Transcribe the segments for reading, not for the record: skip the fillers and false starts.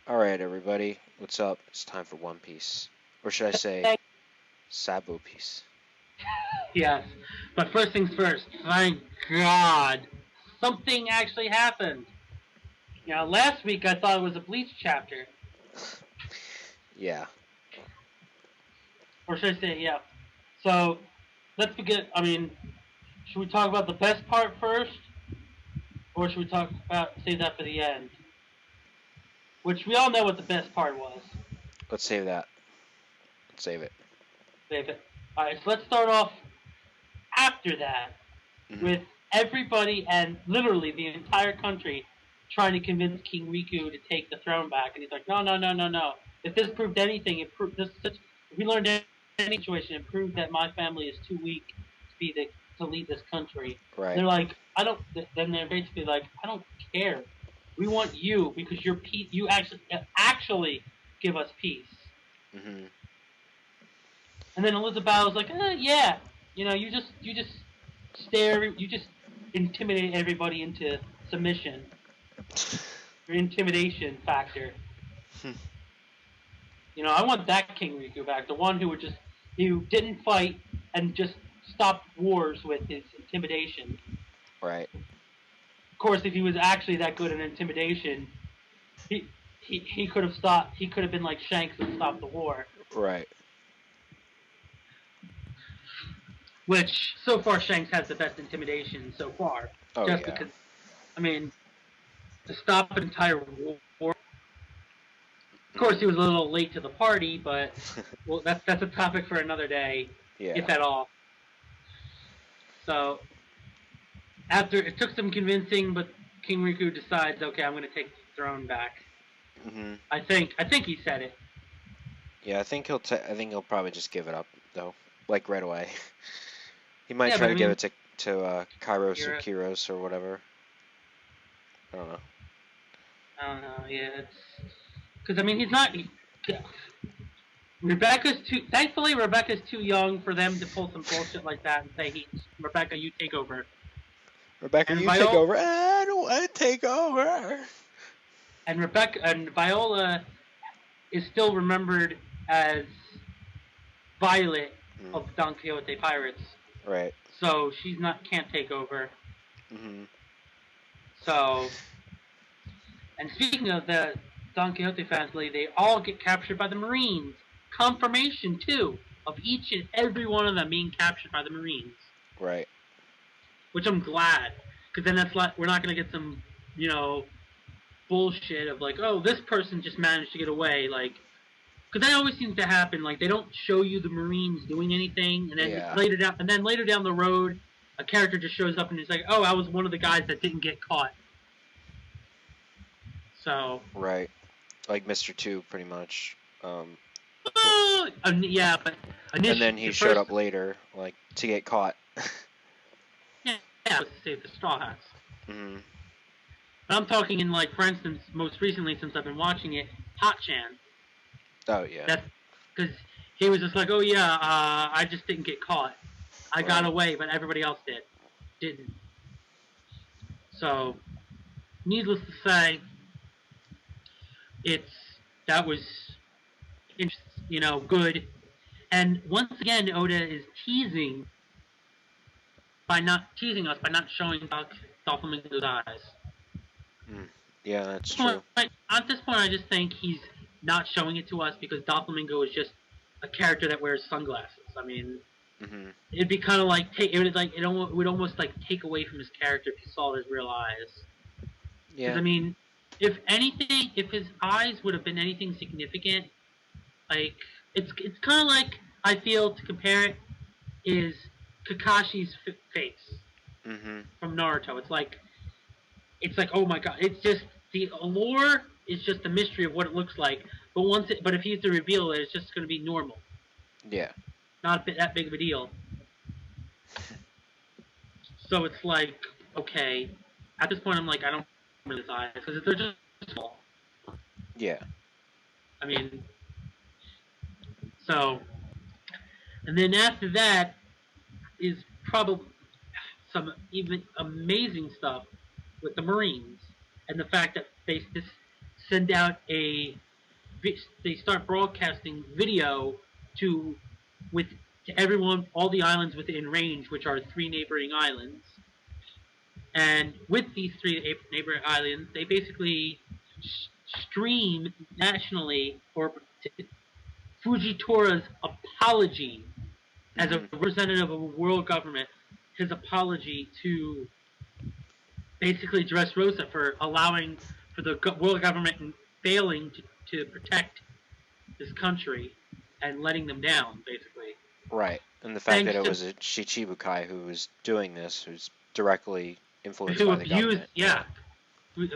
Alright, everybody, what's up? It's time for One Piece. Or should I say, Sabo Piece. Yes, but first things first. Thank God, something actually happened. Last week I thought it was a Bleach chapter, Yeah, or should I say, yeah. So let's begin. Should we talk about the best part first, or should we talk about save that for the end? Which we all know what the best part was. let's save that. Let's save it. Save it. All right, so let's start off after that Hmm. with everybody and literally the entire country trying to convince King Riku to take the throne back, and he's like, no, no, no, no, no. If this proved anything, it proved this. If we learned any situation, it proved that my family is too weak to be to lead this country. Right. They're like, I don't. Then they're basically like, I don't care. We want you because you're peace. You actually give us peace. Hmm. And then Elizabeth was like, yeah, you just stare, you just intimidate everybody into submission. Your intimidation factor. I want that King Riku back, the one who didn't fight and just stopped wars with his intimidation. Right. Of course, if he was actually that good at intimidation, he he could have stopped. He could have been like Shanks and stopped the war. Right. Which so far Shanks has the best intimidation so far, Oh, just yeah. because. I mean, to stop an entire war. Of course, he was a little late to the party, but well, that's a topic for another day, Yeah. if at all. So after it took some convincing, but King Riku decides, okay, I'm going to take the throne back. Hmm. I think he said it. Yeah, I think he'll probably just give it up, though. Like, right away. He might Yeah, try but to I give mean, it to Kairos or you're, Kiros or whatever. I don't know. I don't know. Yeah, it's because I mean he's not. Rebecca's too. Thankfully, Rebecca's too young for them to pull some bullshit like that and say, Rebecca, you take over." Rebecca, And you take Viola over. I don't want to take over. and Viola is still remembered as Violet Mm. of Don Quixote Pirates, Right. so she's not can't take over. Hmm. So, and speaking of the Don Quixote family, they all get captured by the Marines. Confirmation too of each and every one of them being captured by the Marines, Right. which I'm glad, because then that's like we're not gonna get some you know bullshit of like, oh, this person just managed to get away, like. Because that always seems to happen. Like they don't show you the Marines doing anything, and then Yeah. later down the road, a character just shows up and he's like, "Oh, I was one of the guys that didn't get caught." So, Right. Like Mr. Two, pretty much. Um, yeah, but and initially then he the showed first, up later, like, to get caught. yeah, let's save the Straw Hats. Hmm. But I'm talking in like, for instance, most recently since I've been watching it, Hot Chan. Oh, yeah. That's because he was just like, "Oh yeah, I just didn't get caught. I got Right. away, but everybody else didn't." So, needless to say, it's that was good. And once again, Oda is teasing us by not showing Doflamingo's eyes. Mm. Yeah, that's At true. this point, I just think he's not showing it to us because Doflamingo is just a character that wears sunglasses. I mean, Hmm. it'd be kind of like it would almost like take away from his character if you saw his real eyes. Because Yeah. I mean, if anything, if his eyes would have been anything significant, like it's kind of like I feel to compare it is Kakashi's face Hmm. from Naruto. It's like oh my god, it's just the allure is just the mystery of what it looks like. But if he's to reveal it, it's just going to be normal, Yeah. not that big of a deal. So it's like okay, at this point I'm like I don't remember his eyes because they're just small. Yeah. I mean, so and then after that is probably some even amazing stuff with the Marines and the fact that they send out they start broadcasting video to to everyone, all the islands within range, which are 3 neighboring islands. And with these 3 neighboring islands, they basically stream nationally or Fujitora's apology as a representative of a world government, his apology to basically Dressrosa for allowing for the world government failing to protect this country and letting them down, basically. Right, and the fact that it was a Shichibukai who was doing this, who's directly influenced by the government. Yeah, who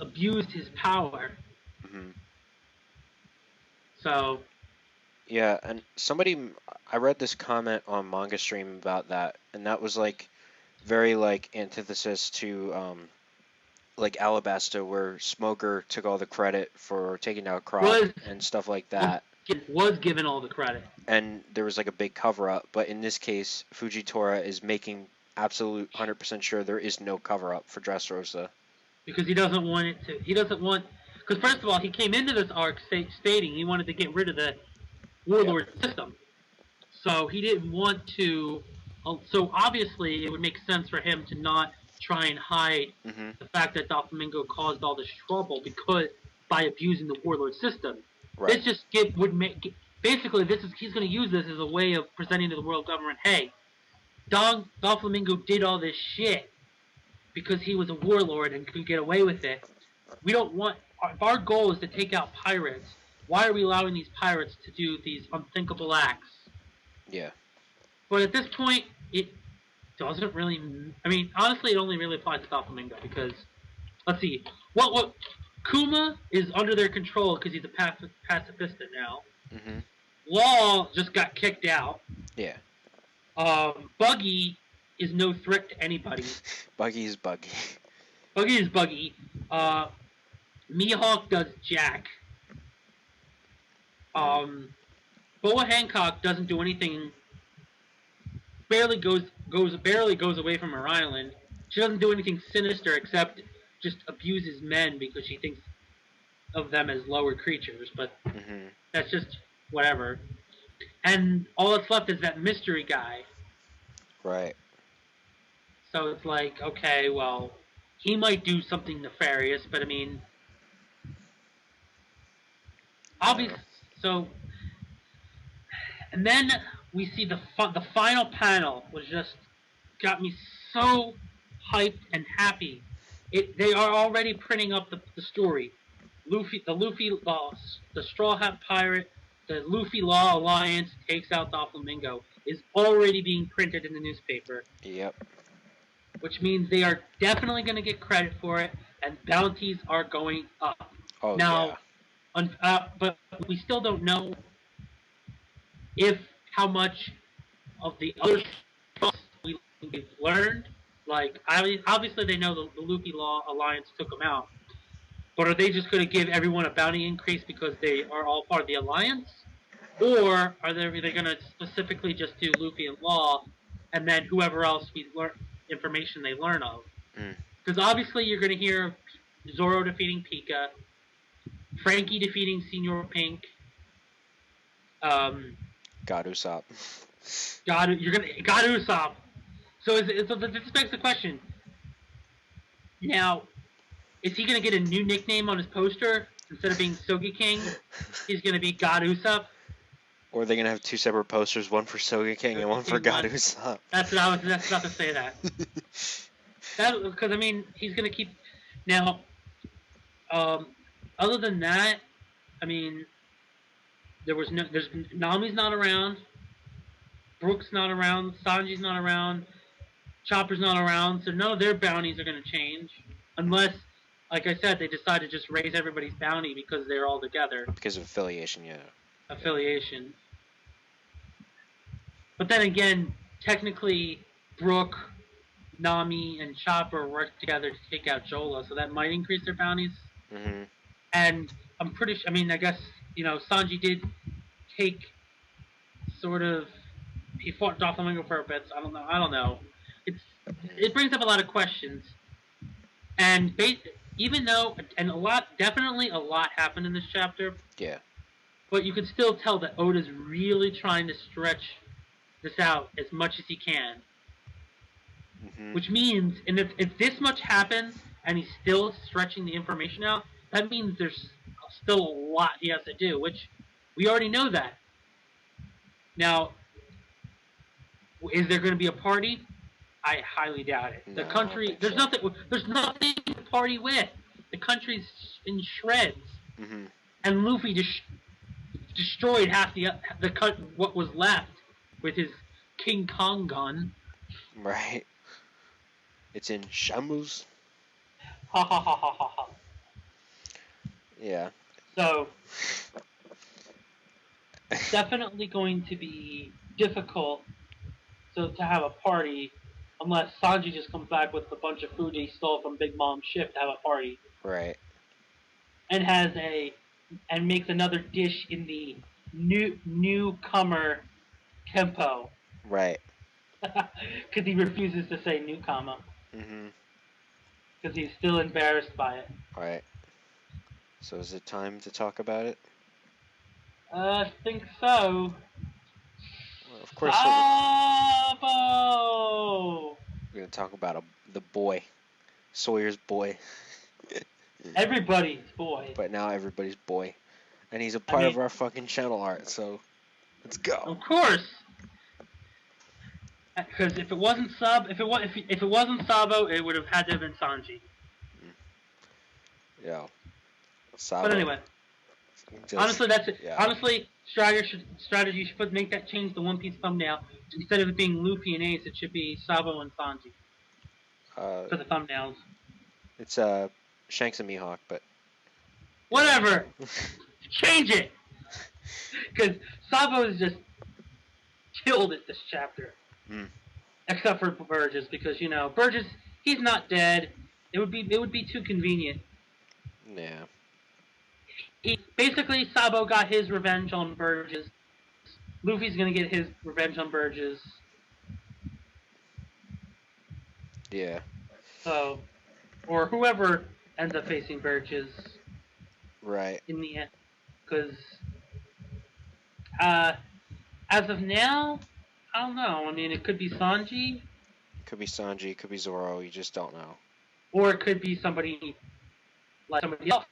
abused his power. Mm-hmm. So. Yeah, and I read this comment on Manga Stream about that, and that was like very like antithesis to like Alabasta, where Smoker took all the credit for taking out Crop and stuff like that. Was given all the credit. And there was like a big cover-up, but in this case, Fujitora is making absolute 100% sure there is no cover-up for Dressrosa. Because he doesn't want it to. He doesn't want. Because first of all, he came into this arc stating he wanted to get rid of the warlord system. So he didn't want to. So obviously, it would make sense for him to not try and hide the fact that Doflamingo caused all this trouble because by abusing the warlord system. Right. This just would make basically he's going to use this as a way of presenting to the world government, hey, Doflamingo did all this shit because he was a warlord and could get away with it. We don't want if our goal is to take out pirates. Why are we allowing these pirates to do these unthinkable acts? Yeah. But at this point, it doesn't really. I mean, honestly, it only really applies to Doflamingo because let's see what. Kuma is under their control because he's a pacifista now. Mm-hmm. Law just got kicked out. Yeah. Buggy is no threat to anybody. Buggy is Buggy. Buggy is Buggy. Mihawk does Jack. Boa Hancock doesn't do anything. Barely goes away from her island. She doesn't do anything sinister except just abuses men because she thinks of them as lower creatures, but that's just whatever. And all that's left is that mystery guy. Right. So it's like, okay, well, he might do something nefarious, but I mean, obviously. So, and then we see the final panel was just got me so hyped and happy. They are already printing up the story. The Straw Hat Pirate, the Luffy Law Alliance takes out Doflamingo is already being printed in the newspaper. Yep. Which means they are definitely going to get credit for it, and bounties are going up. Oh, now, but we still don't know how much of the other stuff we've learned. Like, obviously they know the Luffy Law Alliance took them out. But are they just going to give everyone a bounty increase because they are all part of the Alliance? Or are they going to specifically just do Luffy and Law, and then whoever else information they learn of? Because obviously you're going to hear Zoro defeating Pika, Frankie defeating Senor Pink, God Usopp. God Usopp. So this begs the question. Now, is he going to get a new nickname on his poster? Instead of being Sogi King, he's going to be God Usopp? Or are they going to have 2 separate posters, one for Sogi King and one for God Usopp? That's what I was about to say that. Because, I mean, he's going to keep... Now, other than that, I mean, Nami's not around, Brook's not around, Sanji's not around, Chopper's not around, so none of their bounties are going to change. Unless, like I said, they decide to just raise everybody's bounty because they're all together. Because of affiliation, yeah. Affiliation. But then again, technically, Brook, Nami, and Chopper work together to take out Jola, so that might increase their bounties. Mm-hmm. And I'm pretty sure, I mean, I guess, Sanji did take sort of... He fought Doflamingo for a bit, so I don't know. It brings up a lot of questions. And even though, and definitely a lot happened in this chapter, Yeah. but you can still tell that Oda's really trying to stretch this out as much as he can. Mhm. Which means, and if this much happens and he's still stretching the information out, that means there's still a lot he has to do, which we already know that. Now, is there going to be a party? I highly doubt it. The No, I don't country, think so. there's nothing to party with. The country's in shreds, Mhm. and Luffy just destroyed half what was left with his King Kong gun. Right. It's in shambles. Ha ha ha ha ha ha. Yeah. So it's definitely going to be difficult to have a party unless Sanji just comes back with a bunch of food he stole from Big Mom's ship to have a party Right. and makes another dish in the newcomer tempo Right. because he refuses to say newcomer Mhm. because he's still embarrassed by it. Right. So is it time to talk about it? I think so. Well, of course Sabo! we're gonna talk about the boy, Sawyer's boy. Everybody's boy. But now everybody's boy, and he's a part of our fucking channel art. So let's go. Of course. Because if it wasn't if it wasn't Sabo, it would have had to have been Sanji. Yeah. Sabo. But anyway, honestly, that's it. Yeah. Honestly, strategy should make that change the One Piece thumbnail. Instead of it being Luffy and Ace, it should be Sabo and Sanji for the thumbnails. It's Shanks and Mihawk, but whatever. Change it. Because Sabo is just killed it this chapter. Except for Burgess, because Burgess, he's not dead. It would be too convenient. Yeah. Basically, Sabo got his revenge on Burgess. Luffy's gonna get his revenge on Burgess. Yeah. So, or whoever ends up facing Burgess. Right. In the end, because as of now, I don't know. I mean, it could be Sanji. Could be Sanji. Could be Zoro. You just don't know. Or it could be somebody else.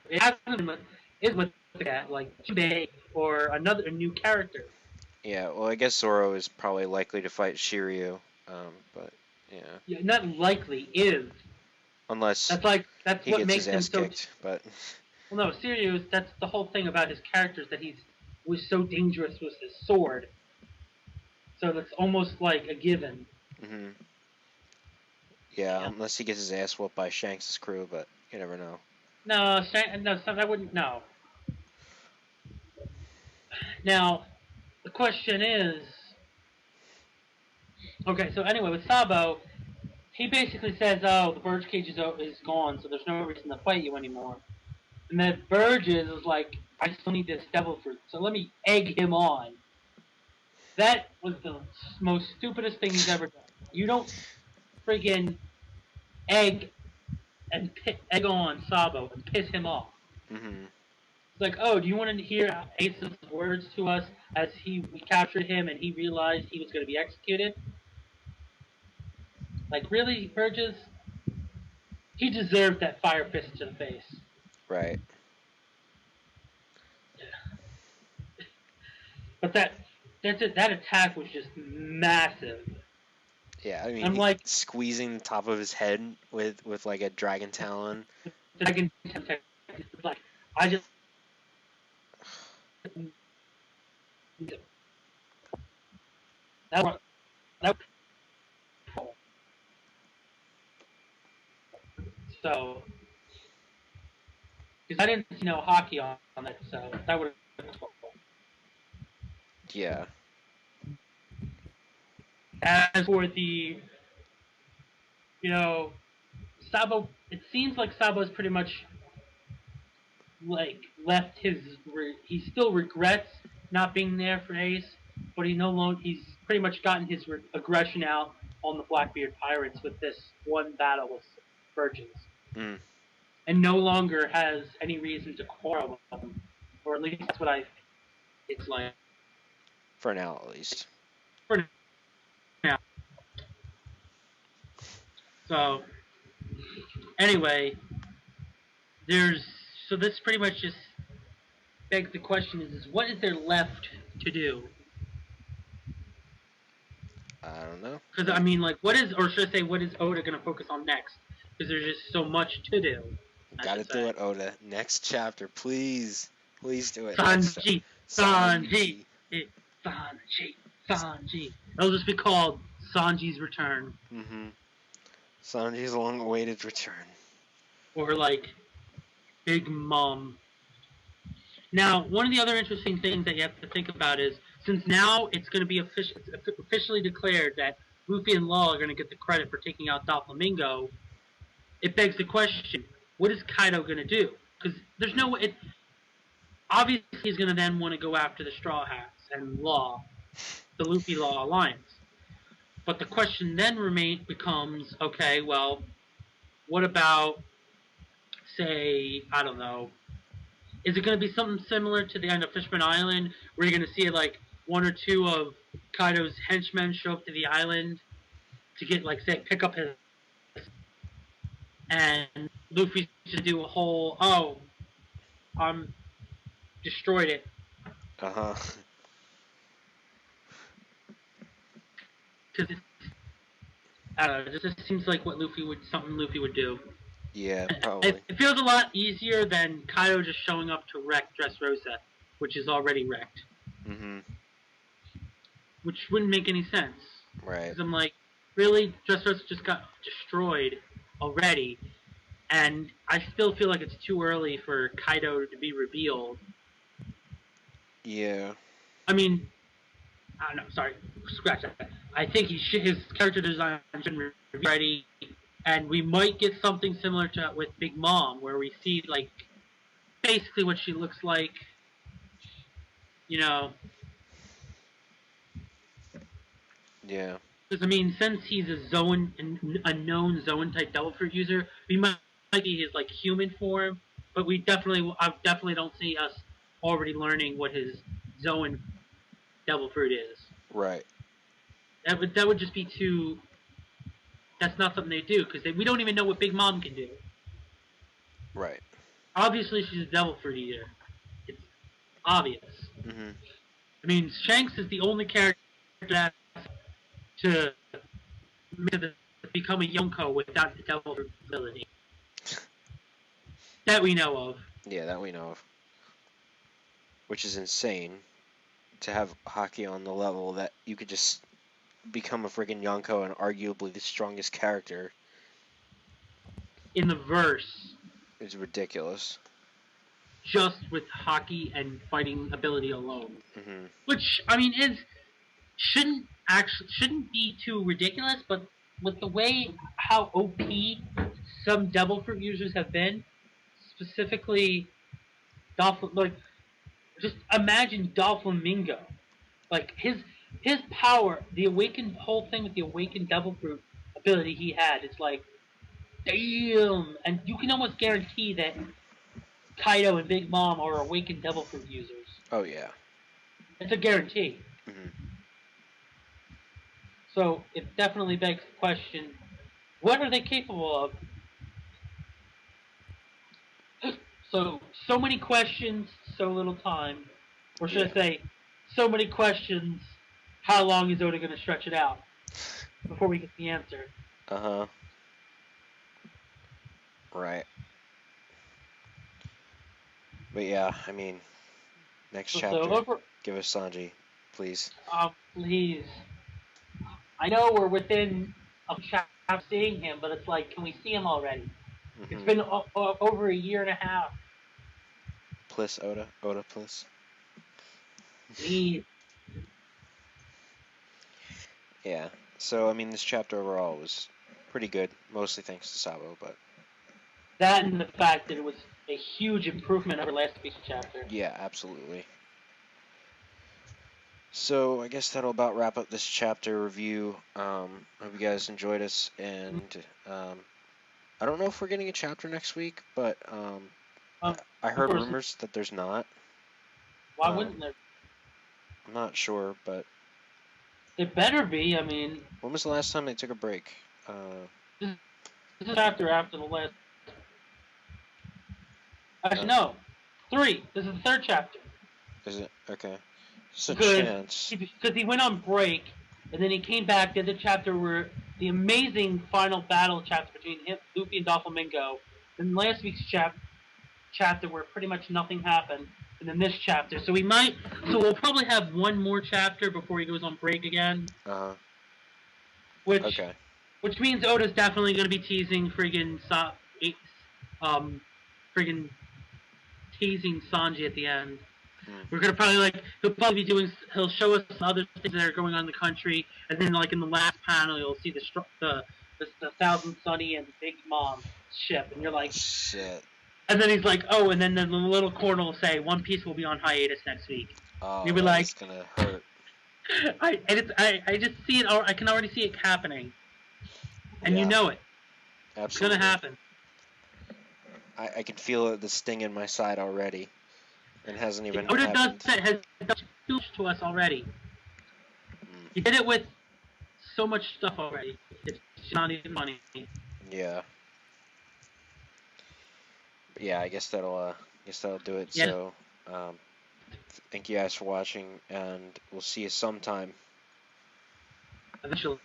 It hasn't is with that, like Jinbei or a new character. Yeah, well, I guess Zoro is probably likely to fight Shiryu, but yeah, not likely is. Unless that's he what gets makes his ass him kicked, but. Well, no, Shiryu. That's the whole thing about his characters that was so dangerous with his sword. So that's almost like a given. Mhm. Yeah, unless he gets his ass whooped by Shanks' crew, but you never know. No, I wouldn't. No. Now, the question is, okay. So anyway, with Sabo, he basically says, "Oh, the Burge cage is gone, so there's no reason to fight you anymore." And then Burgess is like, "I still need this devil fruit, so let me egg him on." That was the most stupidest thing he's ever done. You don't friggin' egg on Sabo and piss him off. Mm-hmm. It's like, oh, do you want to hear Ace's words to us as we captured him and he realized he was going to be executed? Like, really, Burgess? He deserved that fire fist to the face. Right. But that attack was just massive. Yeah, I mean, I'm like squeezing the top of his head with like a dragon talon. Dragon talon, like I just that so because I didn't know hockey on it, so that would have. Yeah. As for the, Sabo, it seems like Sabo's pretty much like left he still regrets not being there for Ace, but he's pretty much gotten his aggression out on the Blackbeard Pirates with this one battle with Burgess. Mm. and no longer has any reason to quarrel with them, or at least that's what I think it's like For now, at least. for now. So anyway, there's so this pretty much just begs the question: is what is there left to do? I don't know. Because I mean, like, what is, or should I say, what is Oda going to focus on next? Because there's just so much to do. Gotta do it, Oda. Next chapter, please. Please do it. Sanji, Sanji. Sanji. It'll just be called Sanji's Return. Mm-hmm. Sanji's long-awaited return. Or like Big Mom. Now, one of the other interesting things that you have to think about is, since now it's going to be officially declared that Luffy and Law are going to get the credit for taking out Doflamingo, it begs the question, what is Kaido going to do? Because there's no way... Obviously, he's going to then want to go after the Straw Hats and Law, the Luffy Law Alliance. But the question then becomes, okay, well, what about, say, I don't know, is it going to be something similar to the end of Fishman Island, where you're going to see, like, one or two of Kaido's henchmen show up to the island to get, like, say, pick up his... And Luffy's to do a whole, oh, I'm destroyed it. Uh-huh. Because I don't know, it just seems like something Luffy would do. Yeah, probably. It feels a lot easier than Kaido just showing up to wreck Dressrosa, which is already wrecked. Mm-hmm. Which wouldn't make any sense. Right. Because I'm like, really? Dressrosa just got destroyed already, and I still feel like it's too early for Kaido to be revealed. Yeah. I mean, I don't know, sorry, scratch that. I think his character design should be ready, and we might get something similar to with Big Mom, where we see, like, basically what she looks like, you know. Yeah. Because, I mean, since he's a known Zoan type Devil Fruit user, we might be his, like, human form, but I definitely don't see us already learning what his Zoan Devil Fruit is. Right. That would just be too... That's not something they do, because we don't even know what Big Mom can do. Right. Obviously, she's a Devil Fruit eater. It's obvious. Mm-hmm. I mean, Shanks is the only character that to become a Yonko without the Devil Fruit ability. That we know of. Yeah, that we know of. Which is insane, to have Haki on the level that you could just become a friggin' Yonko and arguably the strongest character. In the verse. It's ridiculous. Just with Haki and fighting ability alone. Mm-hmm. Which, I mean, shouldn't be too ridiculous, but with the way how OP some Devil Fruit users have been, specifically just imagine Doflamingo. Like, his power, the awakened whole thing with the awakened Devil Fruit ability he had, it's like, damn! And you can almost guarantee that Kaido and Big Mom are awakened Devil Fruit users. Oh, yeah. It's a guarantee. Mm-hmm. So it definitely begs the question, what are they capable of? So many questions, so little time. Or should I say, so many questions, how long is Oda going to stretch it out before we get the answer? Uh-huh. Right. But yeah, I mean, next chapter, give us Sanji, please. Please. I know we're within a chapter of seeing him, but it's like, can we see him already? Mm-hmm. It's been over a year and a half. Please, Oda, please. Please. Yeah, so, I mean, this chapter overall was pretty good, mostly thanks to Sabo, but... That and the fact that it was a huge improvement over last week's chapter. Yeah, absolutely. So, I guess that'll about wrap up this chapter review. Hope you guys enjoyed us, and I don't know if we're getting a chapter next week, but Of I heard course, rumors that there's not. why wouldn't there? I'm not sure, but It better be. I mean, when was the last time they took a break? this is after the last. Actually, Uh, no, 3. This is the 3rd chapter. is it okay? Just a Because chance. he went on break, and then he came back. Did the chapter where the amazing final battle chapter between him, Luffy and Doflamingo. Then last week's chapter where pretty much nothing happened, and then this chapter. So we'll probably have one more chapter before he goes on break again. Which Okay. which means Oda's definitely going to be teasing friggin' teasing Sanji at the end. We're gonna probably he'll show us other things that are going on in the country, and then in the last panel you'll see the Thousand Sunny and Big Mom ship, and you're like, shit. And then he's like, oh, and then the little corner will say One Piece will be on hiatus next week. Oh, you'll be like, it's gonna hurt. I just see it. I can already see it happening, and you know it. Absolutely. It's gonna happen. I can feel the sting in my side already. It hasn't even Oda happened. has done too much to us already. He did it with so much stuff already. It's not even funny. Yeah. Yeah, I guess that'll do it. Yeah. So, thank you guys for watching, and we'll see you sometime. Eventually.